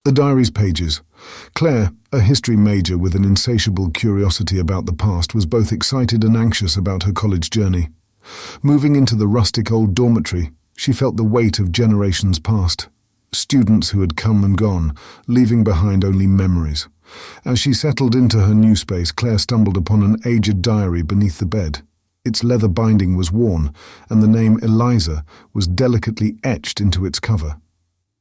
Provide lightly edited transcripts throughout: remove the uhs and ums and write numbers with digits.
The diary's pages. Claire, a history major with an insatiable curiosity about the past, was both excited and anxious about her college journey. Moving into the rustic old dormitory, she felt the weight of generations past. Students who had come and gone, leaving behind only memories. As she settled into her new space, Claire stumbled upon an aged diary beneath the bed. Its leather binding was worn, and the name Eliza was delicately etched into its cover.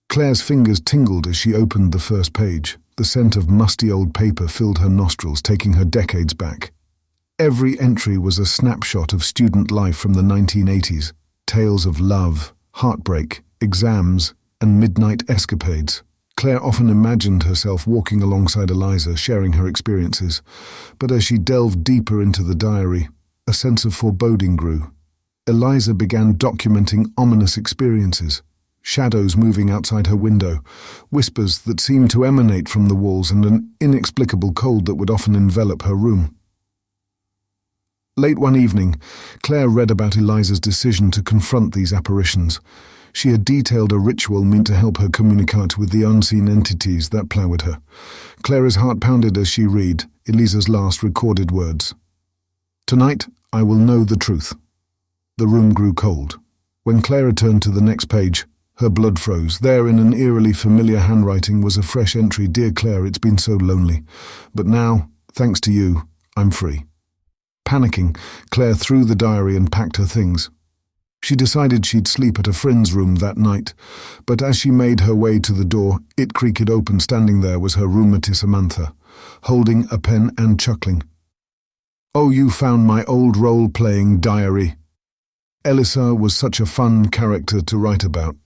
Claire's fingers tingled as she opened the first page. The scent of musty old paper filled her nostrils, taking her decades back. Every entry was a snapshot of student life from the 1980s. Tales of love, heartbreak, exams, and midnight escapades. Claire often imagined herself walking alongside Eliza, sharing her experiences. But as she delved deeper into the diary, a sense of foreboding grew. Eliza began documenting ominous experiences. Shadows moving outside her window, whispers that seemed to emanate from the walls, and an inexplicable cold that would often envelop her room. Late one evening, Claire read about Eliza's decision to confront these apparitions. She had detailed a ritual meant to help her communicate with the unseen entities that ploughed her. Claire's heart pounded as she read Eliza's last recorded words. "Tonight, I will know the truth." The room grew cold. When Claire turned to the next page, her blood froze. There, in an eerily familiar handwriting, was a fresh entry. "Dear Claire, it's been so lonely. But now, thanks to you, I'm free." Panicking, Claire threw the diary and packed her things. She decided she'd sleep at a friend's room that night, but as she made her way to the door, it creaked open. Standing there was her roommate Samantha, holding a pen and chuckling. "Oh, you found my old role-playing diary." Elisa was such a fun character to write about.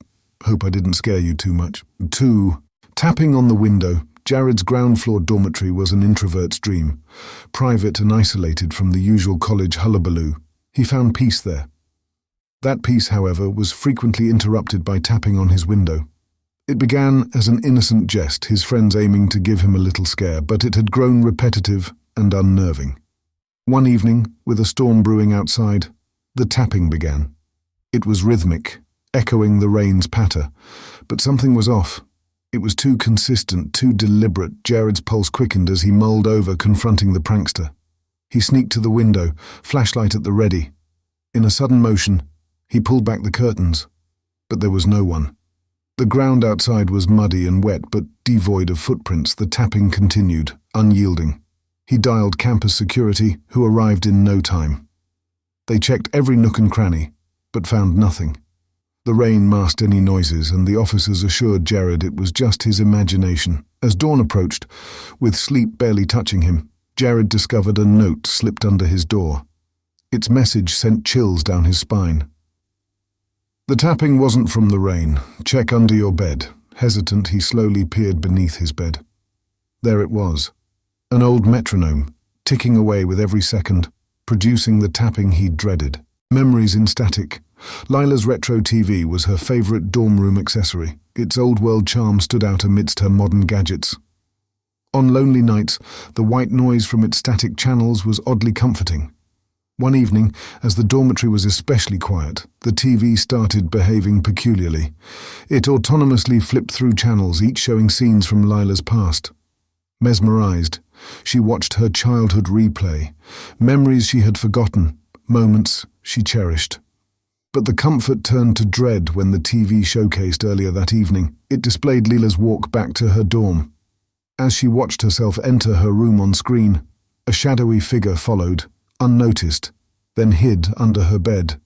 Hope I didn't scare you too much. 2. Tapping on the window. Jared's ground-floor dormitory was an introvert's dream. Private and isolated from the usual college hullabaloo, he found peace there. That peace, however, was frequently interrupted by tapping on his window. It began as an innocent jest, his friends aiming to give him a little scare, but it had grown repetitive and unnerving. One evening, with a storm brewing outside, the tapping began. It was rhythmic, echoing the rain's patter, but something was off. It was too consistent, too deliberate. Jared's pulse quickened as he mulled over confronting the prankster. He sneaked to the window, flashlight at the ready. In a sudden motion, he pulled back the curtains, but there was no one. The ground outside was muddy and wet, but devoid of footprints. The tapping continued, unyielding. He dialed campus security, who arrived in no time. They checked every nook and cranny, but found nothing. The rain masked any noises, and the officers assured Jared it was just his imagination. As dawn approached, with sleep barely touching him, Jared discovered a note slipped under his door. Its message sent chills down his spine. The tapping wasn't from the rain. Check under your bed. Hesitant, he slowly peered beneath his bed. There it was, an old metronome, ticking away with every second, producing the tapping he'd dreaded. Memories in static. Lila's retro TV was her favorite dorm room accessory. Its old-world charm stood out amidst her modern gadgets. On lonely nights, the white noise from its static channels was oddly comforting. One evening, as the dormitory was especially quiet, the TV started behaving peculiarly. It autonomously flipped through channels, each showing scenes from Lila's past. Mesmerized, she watched her childhood replay, memories she had forgotten, moments she cherished. But the comfort turned to dread when the TV showcased earlier that evening. It displayed Lila's walk back to her dorm. As she watched herself enter her room on screen, a shadowy figure followed, unnoticed, then hid under her bed.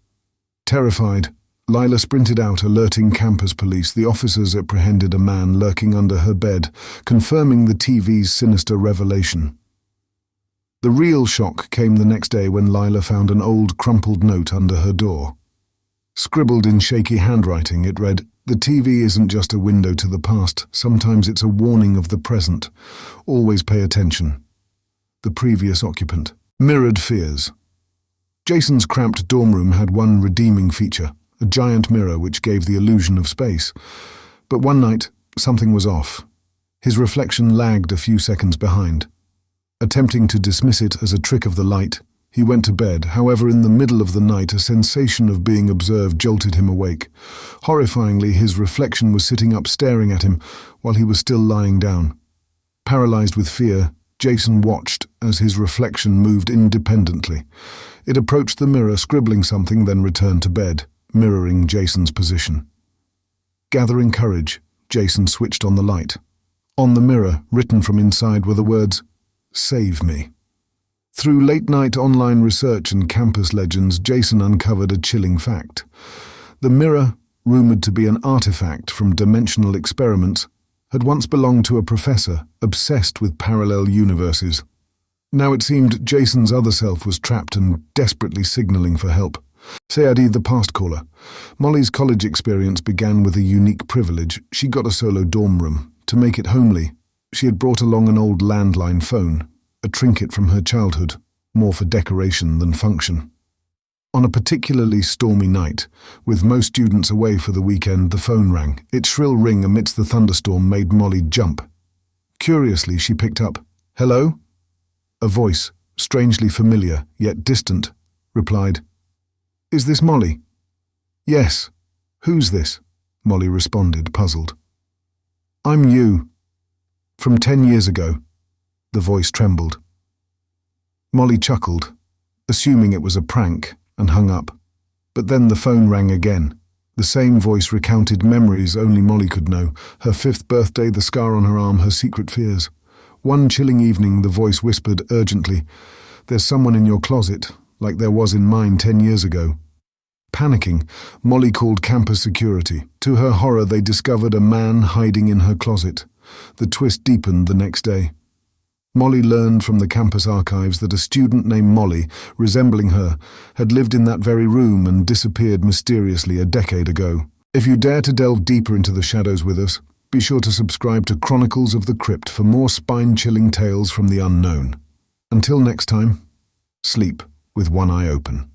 Terrified, Lila sprinted out, alerting campus police. The officers apprehended a man lurking under her bed, confirming the TV's sinister revelation. The real shock came the next day when Lila found an old, crumpled note under her door. Scribbled in shaky handwriting, it read, "The TV isn't just a window to the past. Sometimes it's a warning of the present. Always pay attention." The previous occupant. Mirrored fears. Jason's cramped dorm room had one redeeming feature, a giant mirror which gave the illusion of space. But one night, something was off. His reflection lagged a few seconds behind. Attempting to dismiss it as a trick of the light, He went to bed. However, in the middle of the night, a sensation of being observed jolted him awake. Horrifyingly, his reflection was sitting up staring at him while he was still lying down. Paralyzed with fear, Jason watched as his reflection moved independently. It approached the mirror, scribbling something, then returned to bed, mirroring Jason's position. Gathering courage, Jason switched on the light. On the mirror, written from inside, were the words, "Save me." Through late-night online research and campus legends, Jason uncovered a chilling fact. The mirror, rumored to be an artifact from dimensional experiments, had once belonged to a professor obsessed with parallel universes. Now it seemed Jason's other self was trapped and desperately signaling for help. Sayadi, the past caller. Molly's college experience began with a unique privilege. She got a solo dorm room. To make it homely, she had brought along an old landline phone, a trinket from her childhood, more for decoration than function. On a particularly stormy night, with most students away for the weekend, the phone rang. Its shrill ring amidst the thunderstorm made Molly jump. Curiously, she picked up. "Hello?" A voice, strangely familiar, yet distant, replied. "Is this Molly?" "Yes. Who's this?" Molly responded, puzzled. "I'm you. From 10 years ago." The voice trembled. Molly chuckled, assuming it was a prank, and hung up. But then the phone rang again. The same voice recounted memories only Molly could know, her 5th birthday, the scar on her arm, her secret fears. One chilling evening, the voice whispered urgently, "There's someone in your closet, like there was in mine 10 years ago." Panicking, Molly called campus security. To her horror, they discovered a man hiding in her closet. The twist deepened the next day. Molly learned from the campus archives that a student named Molly, resembling her, had lived in that very room and disappeared mysteriously a decade ago. If you dare to delve deeper into the shadows with us, be sure to subscribe to Chronicles of the Crypt for more spine-chilling tales from the unknown. Until next time, sleep with one eye open.